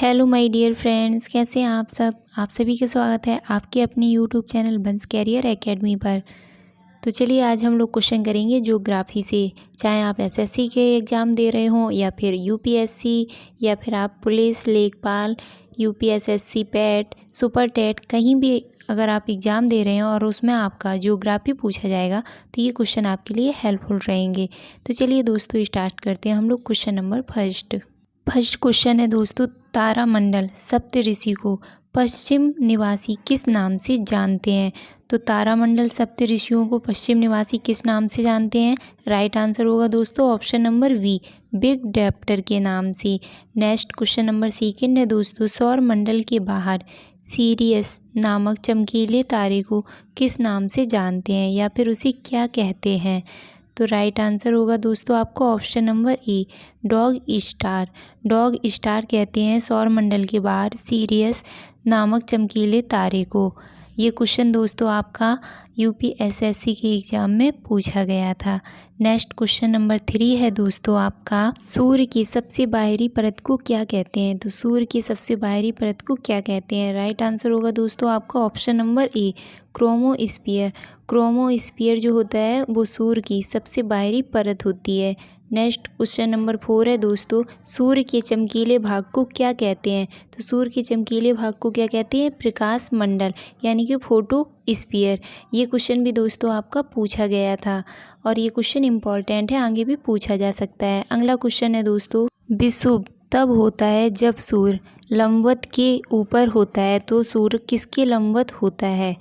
Hello my dear friends, कैसे हैं आप सब। आप सभी का स्वागत है आपके अपने यूट्यूब चैनल बंस कैरियर एकेडमी पर। तो चलिए आज हम लोग क्वेश्चन करेंगे ज्योग्राफी से। चाहे आप एसएससी के एग्ज़ाम दे रहे हों या फिर यूपीएससी या फिर आप पुलिस, लेखपाल, यूपीएसएससी, पैट, सुपर टेट, कहीं भी अगर आप एग्ज़ाम दे रहे हैं और उसमें आपका ज्योग्राफी पूछा जाएगा तो ये क्वेश्चन आपके लिए हेल्पफुल रहेंगे। तो चलिए दोस्तों स्टार्ट करते हैं हम लोग क्वेश्चन नंबर फर्स्ट क्वेश्चन है दोस्तों, तारामंडल सप्तऋषि को पश्चिम निवासी किस नाम से जानते हैं। तो तारामंडल सप्तऋषियों को पश्चिम निवासी किस नाम से जानते हैं। राइट आंसर होगा दोस्तों ऑप्शन नंबर बी, बिग डिप्टर के नाम से। नेक्स्ट क्वेश्चन नंबर सेकंड है दोस्तों, सौर मंडल के बाहर सीरियस नामक चमकीले तारे को किस नाम से जानते हैं या फिर उसे क्या कहते हैं। तो राइट आंसर होगा दोस्तों आपको ऑप्शन नंबर ए, डॉग स्टार। डॉग स्टार कहते हैं सौर मंडल के बाहर सीरियस नामक चमकीले तारे को। ये क्वेश्चन दोस्तों आपका यूपीएसएससी के एग्ज़ाम में पूछा गया था। नेक्स्ट क्वेश्चन नंबर 3 है दोस्तों आपका, सूर्य की सबसे बाहरी परत को क्या कहते हैं। तो सूर्य की सबसे बाहरी परत को क्या कहते हैं। राइट आंसर होगा दोस्तों आपका ऑप्शन नंबर ए, क्रोमोस्फीयर। क्रोमोस्फीयर जो होता है वो सूर्य की सबसे बाहरी परत होती है। नेक्स्ट क्वेश्चन नंबर 4 है दोस्तों, सूर्य के चमकीले भाग को क्या कहते हैं। तो सूर्य के चमकीले भाग को क्या कहते हैं, प्रकाश मंडल यानी कि फोटोस्फीयर। ये क्वेश्चन भी दोस्तों आपका पूछा गया था और ये क्वेश्चन इम्पॉर्टेंट है, आगे भी पूछा जा सकता है। अगला क्वेश्चन है दोस्तों, विषुव तब होता है जब सूर्य लंबवत के ऊपर होता है। तो सूर्य किसके लंबवत होता है।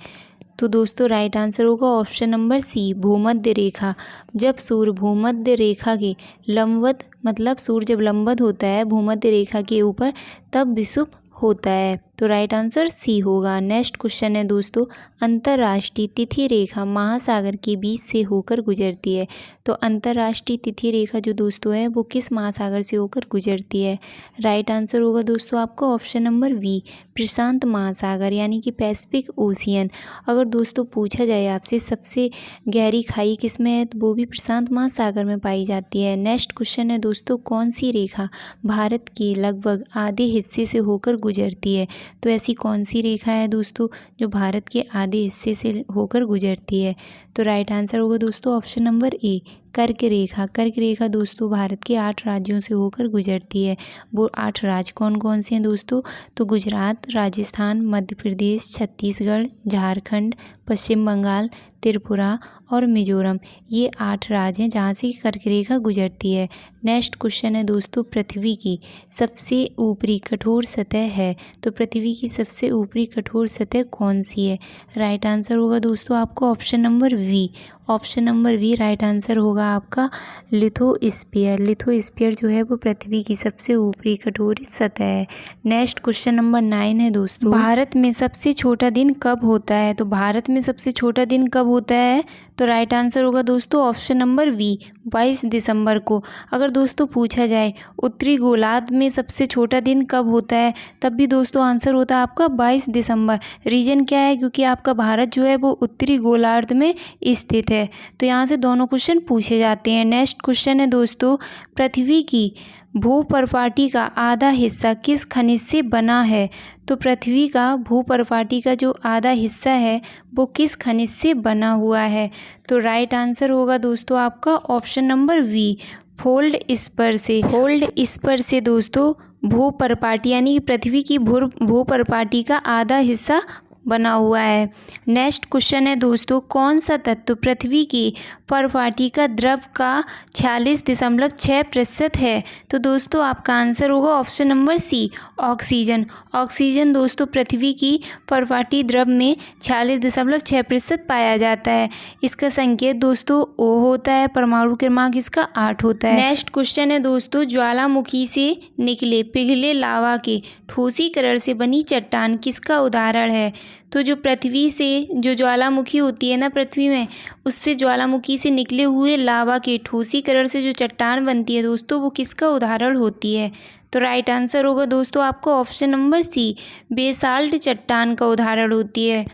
तो दोस्तों राइट आंसर होगा ऑप्शन नंबर सी, भूमध्य रेखा। जब सूर्य भूमध्य रेखा के लंबवत, मतलब सूर्य जब लंबवत होता है भूमध्य रेखा के ऊपर, तब विषुव होता है। तो राइट आंसर सी होगा। नेक्स्ट क्वेश्चन है दोस्तों, अंतर्राष्ट्रीय तिथि रेखा महासागर के बीच से होकर गुजरती है। तो अंतर्राष्ट्रीय तिथि रेखा जो दोस्तों है वो किस महासागर से होकर गुजरती है। राइट आंसर होगा दोस्तों आपका ऑप्शन नंबर बी, प्रशांत महासागर यानी कि पैसिफिक ओशियन। अगर दोस्तों पूछा जाए आपसे सबसे गहरी खाई किस में है तो वो भी प्रशांत महासागर में पाई जाती है। नेक्स्ट क्वेश्चन है दोस्तों, कौन सी रेखा भारत के लगभग आधे हिस्से से होकर गुजरती है। तो ऐसी कौन सी रेखा है दोस्तों जो भारत के आधे हिस्से से होकर गुजरती है। तो राइट आंसर होगा दोस्तों ऑप्शन नंबर ए, कर्क रेखा। कर्क रेखा दोस्तों भारत के 8 राज्यों से होकर गुजरती है। वो 8 राज्य कौन कौन से हैं दोस्तों। तो गुजरात, राजस्थान, मध्य प्रदेश, छत्तीसगढ़, झारखंड, पश्चिम बंगाल, त्रिपुरा और मिजोरम। ये 8 राज्य हैं जहाँ से कर्क रेखा गुजरती है। नेक्स्ट क्वेश्चन है दोस्तों, पृथ्वी की सबसे ऊपरी कठोर सतह है। तो पृथ्वी की सबसे ऊपरी कठोर सतह कौन सी है। राइट आंसर होगा दोस्तों आपको option number B. Option number B right answer होगा आपका लिथोस्फीयर। लिथोस्फीयर जो है वो पृथ्वी की सबसे ऊपरी कठोर सतह है। नेक्स्ट क्वेश्चन नंबर 9 है दोस्तों, भारत में सबसे छोटा दिन कब होता है। तो भारत में सबसे छोटा दिन कब होता है। तो राइट आंसर होगा दोस्तों ऑप्शन नंबर वी, 22 दिसंबर को। अगर दोस्तों पूछा जाए उत्तरी गोलार्ध में सबसे छोटा दिन कब होता है तब भी दोस्तों आंसर होता है आपका 22 दिसंबर। रीजन क्या है, क्योंकि आपका भारत जो है वो उत्तरी गोलार्ध में स्थित है। तो यहाँ से दोनों क्वेश्चन पूछे जाते हैं। नेक्स्ट क्वेश्चन है दोस्तों, पृथ्वी की भूपर्पाटी का आधा हिस्सा किस खनिज से बना है। तो पृथ्वी का भूपर्पाटी का जो आधा हिस्सा है वो किस खनिज से बना हुआ है। तो राइट आंसर होगा दोस्तों आपका option number B, fold spur से। फोल्ड स्पर से दोस्तों भूपर्पाटी यानी कि पृथ्वी की भूपर्पाटी का आधा हिस्सा बना हुआ है। नेक्स्ट क्वेश्चन है दोस्तों, कौन सा तत्व पृथ्वी की पर्पाटी का द्रव का 46.6% है। तो दोस्तों आपका आंसर होगा option number C, oxygen. Oxygen दोस्तों पृथ्वी की पर्पाटी द्रव में 46.6% पाया जाता है। इसका संकेत दोस्तों O होता है, परमाणु क्रमांक इसका 8 होता है। नेक्स्ट क्वेश्चन है दोस्तों, ज्वालामुखी से निकले पिघले लावा के ठोसीकरण से बनी चट्टान किसका उदाहरण है। तो जो पृथ्वी से जो ज्वालामुखी होती है ना पृथ्वी में, उससे ज्वालामुखी से निकले हुए लावा के ठोसीकरण से जो चट्टान बनती है दोस्तों वो किसका उदाहरण होती है। तो राइट आंसर होगा दोस्तों आपको ऑप्शन नंबर सी, बेसाल्ट चट्टान का उदाहरण होती है।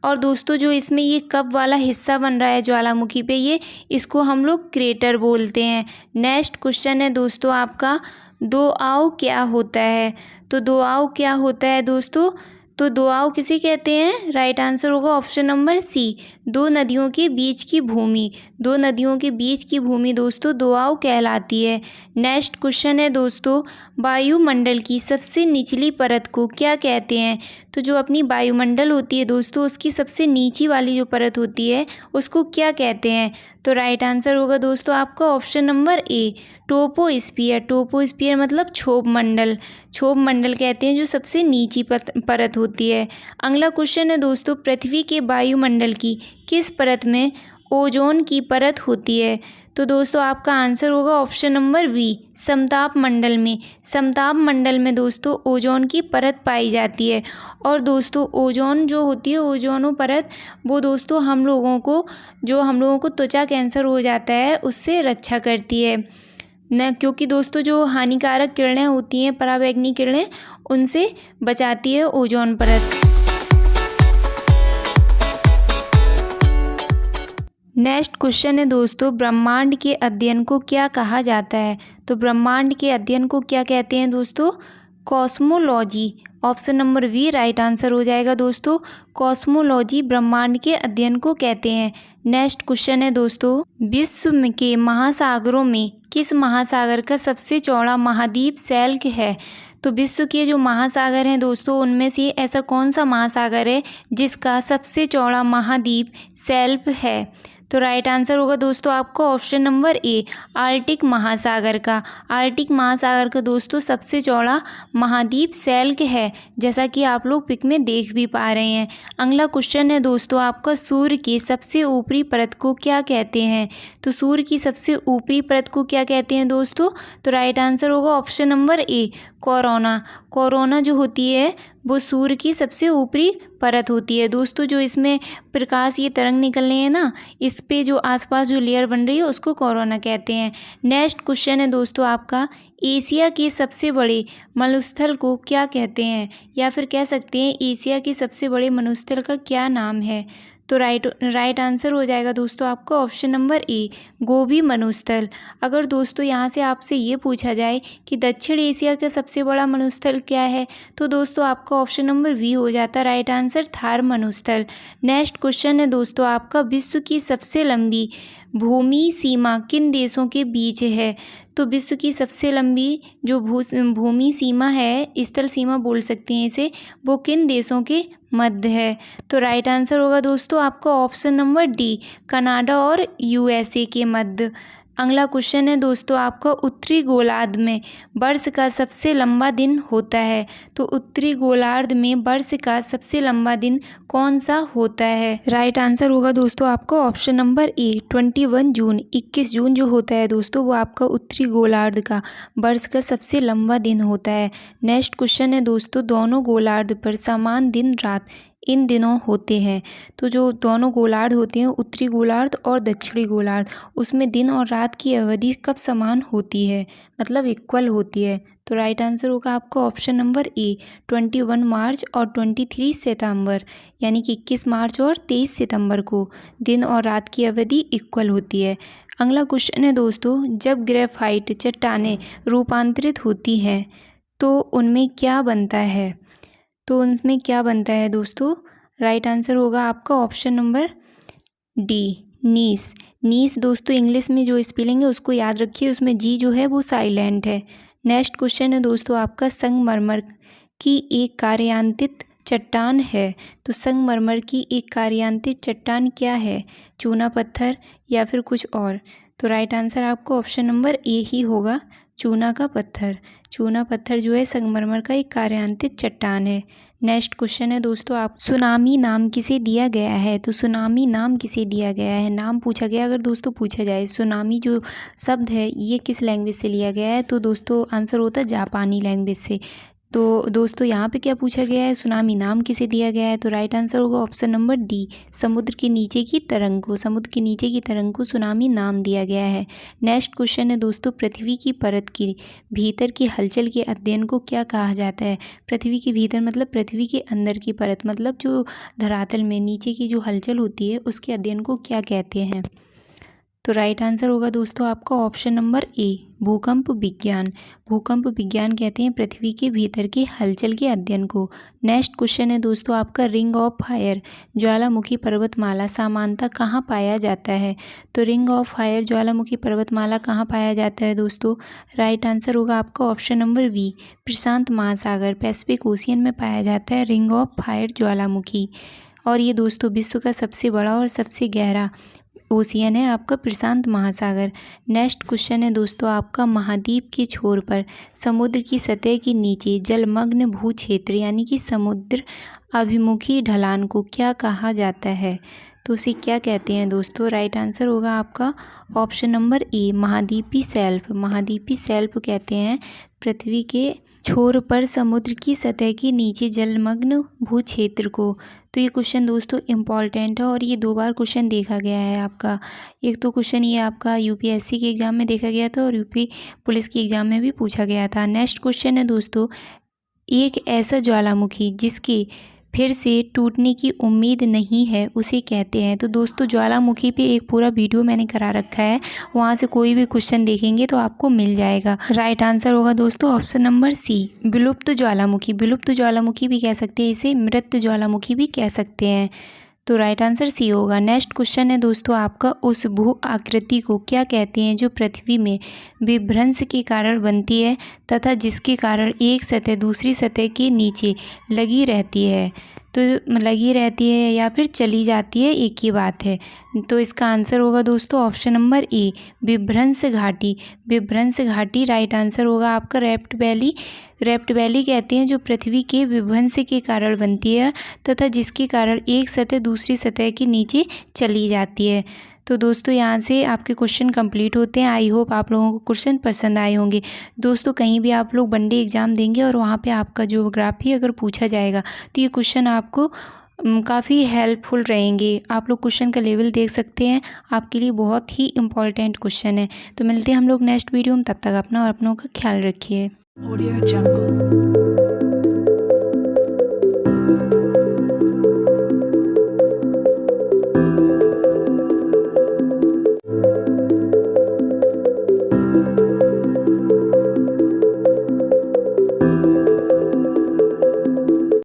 और दोस्तों जो इसमें ये कप वाला हिस्सा बन रहा है ज्वालामुखी पे, ये इसको हम लोग क्रेटर बोलते हैं। नेक्स्ट क्वेश्चन है दोस्तों आपका, दोआब क्या होता है? तो दोआब क्या होता है दोस्तों? तो दोआब किसे कहते हैं? राइट आंसर होगा ऑप्शन नंबर सी, दो नदियों के बीच की भूमि। दो नदियों के बीच की भूमि दोस्तों दोआब कहलाती है। नेक्स्ट क्वेश्चन है दोस्तों, वायुमंडल की सबसे निचली परत को क्या कहते हैं? तो जो अपनी वायुमंडल होती है दोस्तों, उसकी सबसे नीची वाली जो परत होती है उसको क्या कहते हैं? तो राइट आंसर होगा दोस्तों आपका ऑप्शन नंबर ए, ट्रोपोस्फियर। ट्रोपोस्फियर मतलब क्षोभ मंडल। क्षोभ मंडल कहते हैं जो सबसे नीची परत होती है। अगला क्वेश्चन है दोस्तों, पृथ्वी के वायुमंडल की किस परत में ओजोन की परत होती है? तो दोस्तों आपका आंसर होगा ऑप्शन नंबर बी, समताप मंडल में। समताप मंडल में दोस्तों ओजोन की परत पाई जाती है। और दोस्तों ओजोन जो होती है, ओजोनो परत, वो दोस्तों हम लोगों को त्वचा कैंसर हो जाता है उससे रक्षा करती है न, क्योंकि दोस्तों जो हानिकारक किरणें होती हैं, पराबैंगनी किरणें, उनसे बचाती है ओजोन परत। नेक्स्ट क्वेश्चन है दोस्तों, ब्रह्मांड के अध्ययन को क्या कहा जाता है? तो ब्रह्मांड के अध्ययन को क्या कहते हैं दोस्तों? Cosmology. Option number B right answer हो जाएगा दोस्तों, कॉस्मोलॉजी ब्रह्मांड के अध्ययन को कहते हैं। नेक्स्ट क्वेश्चन है दोस्तों, विश्व के महासागरों में किस महासागर का सबसे चौड़ा महाद्वीप शेल्फ है? तो विश्व के जो महासागर हैं दोस्तों, उनमें से ऐसा कौन सा महासागर है जिसका सबसे चौड़ा महाद्वीप शेल्फ है? तो राइट आंसर होगा दोस्तों आपका ऑप्शन नंबर ए, आर्कटिक महासागर का। आर्कटिक महासागर का दोस्तों सबसे चौड़ा महाद्वीप शेल्फ है, जैसा कि आप लोग पिक में देख भी पा रहे हैं। अगला क्वेश्चन है दोस्तों आपका, सूर्य की सबसे ऊपरी परत को क्या कहते हैं? तो सूर्य की सबसे ऊपरी परत को क्या कहते हैं दोस्तों? तो राइट आंसर होगा ऑप्शन नंबर ए, कोरोना। कोरोना जो होती है वो सूर्य की सबसे ऊपरी परत होती है दोस्तों। जो इसमें प्रकाश ये तरंग निकल रहे हैं ना, इस पे जो आसपास जो लेयर बन रही है उसको कोरोना कहते हैं। नेक्स्ट क्वेश्चन है दोस्तों आपका, एशिया के सबसे बड़े मरुस्थल को क्या कहते हैं? या फिर कह सकते हैं एशिया के सबसे बड़े मरुस्थल का क्या नाम है? तो राइट आंसर हो जाएगा दोस्तों आपका ऑप्शन नंबर ए, गोबी मरुस्थल। अगर दोस्तों यहाँ से आपसे ये पूछा जाए कि दक्षिण एशिया का सबसे बड़ा मरुस्थल क्या है, तो दोस्तों आपका ऑप्शन नंबर बी हो जाता है राइट आंसर, थार मरुस्थल। नेक्स्ट क्वेश्चन है दोस्तों आपका, विश्व की सबसे लंबी भूमि सीमा किन देशों के बीच है? तो विश्व की सबसे लंबी जो भूमि सीमा है, स्थल सीमा बोल सकते हैं इसे, वो किन देशों के मध्य है? तो राइट आंसर होगा दोस्तों आपका ऑप्शन नंबर डी, कनाडा और यूएसए के मध्य। अगला क्वेश्चन है दोस्तों आपका, उत्तरी गोलार्ध में वर्ष का सबसे लंबा दिन होता है? तो उत्तरी गोलार्ध में वर्ष का सबसे लंबा दिन कौन सा होता है? राइट आंसर होगा दोस्तों आपका ऑप्शन नंबर ए, 21 जून। 21 जून जो होता है दोस्तों वो आपका उत्तरी गोलार्ध का वर्ष का सबसे लंबा दिन होता है। नेक्स्ट क्वेश्चन है दोस्तों, दोनों गोलार्ध पर समान दिन रात इन दिनों होते हैं? तो जो दोनों गोलार्ध होते हैं, उत्तरी गोलार्ध और दक्षिणी गोलार्ध, उसमें दिन और रात की अवधि कब समान होती है, मतलब इक्वल होती है? तो राइट आंसर होगा आपका ऑप्शन नंबर ए, 21 मार्च और 23 सितंबर, यानी कि 21 मार्च और 23 सितंबर को दिन और रात की अवधि इक्वल होती है। अगला क्वेश्चन है दोस्तों, जब ग्रेफाइट चट्टानें रूपांतरित होती हैं तो उनमें क्या बनता है? तो उनमें क्या बनता है दोस्तों? राइट आंसर होगा आपका ऑप्शन नंबर डी, नीस। नीस दोस्तों इंग्लिश में जो स्पेलिंग है उसको याद रखिए, उसमें जी जो है वो साइलेंट है। नेक्स्ट क्वेश्चन है दोस्तों आपका, संगमरमर की एक कार्यान्वित चट्टान है? तो संगमरमर की एक कार्यान्वित चट्टान क्या है? चूना पत्थर या फिर कुछ और? तो राइट आंसर आपका ऑप्शन नंबर ए ही होगा, चूना का पत्थर। चूना पत्थर जो है संगमरमर का एक कार्यान्वित चट्टान है। नेक्स्ट क्वेश्चन है दोस्तों आप, सुनामी नाम किसे दिया गया है? तो सुनामी नाम किसे दिया गया है? नाम पूछा गया, अगर दोस्तों पूछा जाए सुनामी जो शब्द है ये किस लैंग्वेज से लिया गया है, तो दोस्तों आंसर होता है जापानी लैंग्वेज से। तो दोस्तों यहाँ पे क्या पूछा गया है, सुनामी नाम किसे दिया गया है? तो राइट आंसर होगा ऑप्शन नंबर डी, समुद्र के नीचे की तरंग को, समुद्र के नीचे की तरंग को सुनामी नाम दिया गया है। नेक्स्ट क्वेश्चन है दोस्तों, पृथ्वी की परत के भीतर की हलचल के अध्ययन को क्या कहा जाता है? पृथ्वी के भीतर मतलब पृथ्वी के अंदर की परत, मतलब जो धरातल में नीचे की जो हलचल होती है उसके अध्ययन को क्या कहते हैं? तो राइट आंसर होगा दोस्तों आपका ऑप्शन नंबर ए, भूकंप विज्ञान। भूकंप विज्ञान कहते हैं पृथ्वी के भीतर की हलचल के अध्ययन को। नेक्स्ट क्वेश्चन है दोस्तों आपका, रिंग ऑफ फायर ज्वालामुखी पर्वतमाला सामान्यतः कहाँ पाया जाता है? तो रिंग ऑफ फायर ज्वालामुखी पर्वतमाला कहाँ पाया जाता है दोस्तों? राइट आंसर होगा आपका ऑप्शन नंबर बी, प्रशांत महासागर पैसिफिक ओशियन में पाया जाता है रिंग ऑफ फायर ज्वालामुखी। और ये दोस्तों विश्व का सबसे बड़ा और सबसे गहरा ओशियन है आपका प्रशांत महासागर। नेक्स्ट क्वेश्चन है दोस्तों आपका, महाद्वीप के छोर पर समुद्र की सतह के नीचे जलमग्न भू क्षेत्र यानी कि समुद्र अभिमुखी ढलान को क्या कहा जाता है? तो उसे क्या कहते हैं दोस्तों? राइट आंसर होगा आपका ऑप्शन नंबर ए, महाद्वीपी शेल्फ। महाद्वीपी शेल्फ कहते हैं पृथ्वी के छोर पर समुद्र की सतह के नीचे जलमग्न भू क्षेत्र को। तो ये क्वेश्चन दोस्तों इम्पॉर्टेंट है और ये 2 बार क्वेश्चन देखा गया है आपका। एक तो क्वेश्चन ये आपका यूपीएससी के एग्ज़ाम में देखा गया था और यूपी पुलिस के एग्ज़ाम में भी पूछा गया था। नेक्स्ट क्वेश्चन है दोस्तों, एक ऐसा ज्वालामुखी जिसके फिर से टूटने की उम्मीद नहीं है उसे कहते हैं? तो दोस्तों ज्वालामुखी पे एक पूरा वीडियो मैंने करा रखा है, वहाँ से कोई भी क्वेश्चन देखेंगे तो आपको मिल जाएगा। राइट आंसर होगा दोस्तों ऑप्शन नंबर सी, विलुप्त ज्वालामुखी। विलुप्त ज्वालामुखी भी कह सकते हैं इसे, मृत ज्वालामुखी भी कह सकते हैं। तो राइट आंसर सी होगा। नेक्स्ट क्वेश्चन है दोस्तों आपका, उस भू आकृति को क्या कहते हैं जो पृथ्वी में विभ्रंश के कारण बनती है तथा जिसके कारण एक सतह दूसरी सतह के नीचे लगी रहती है? तो लगी रहती है या फिर चली जाती है, एक ही बात है। तो इसका आंसर होगा दोस्तों ऑप्शन नंबर ए, विभ्रंश घाटी। विभ्रंश घाटी राइट आंसर होगा आपका। रैफ्ट वैली, रैफ्ट वैली कहते हैं जो पृथ्वी के विभ्रंश के कारण बनती है तथा जिसके कारण एक सतह दूसरी सतह के नीचे चली जाती है। तो दोस्तों यहाँ से आपके क्वेश्चन कंप्लीट होते हैं। आई होप आप लोगों को क्वेश्चन पसंद आए होंगे। दोस्तों कहीं भी आप लोग वनडे एग्ज़ाम देंगे और वहाँ पे आपका ज्योग्राफी अगर पूछा जाएगा तो ये क्वेश्चन आपको काफ़ी हेल्पफुल रहेंगे। आप लोग क्वेश्चन का लेवल देख सकते हैं, आपके लिए बहुत ही इम्पॉर्टेंट क्वेश्चन है। तो मिलते हैं हम लोग नेक्स्ट वीडियो में, तब तक अपना और अपनों का ख्याल रखिए। Audio Jungle।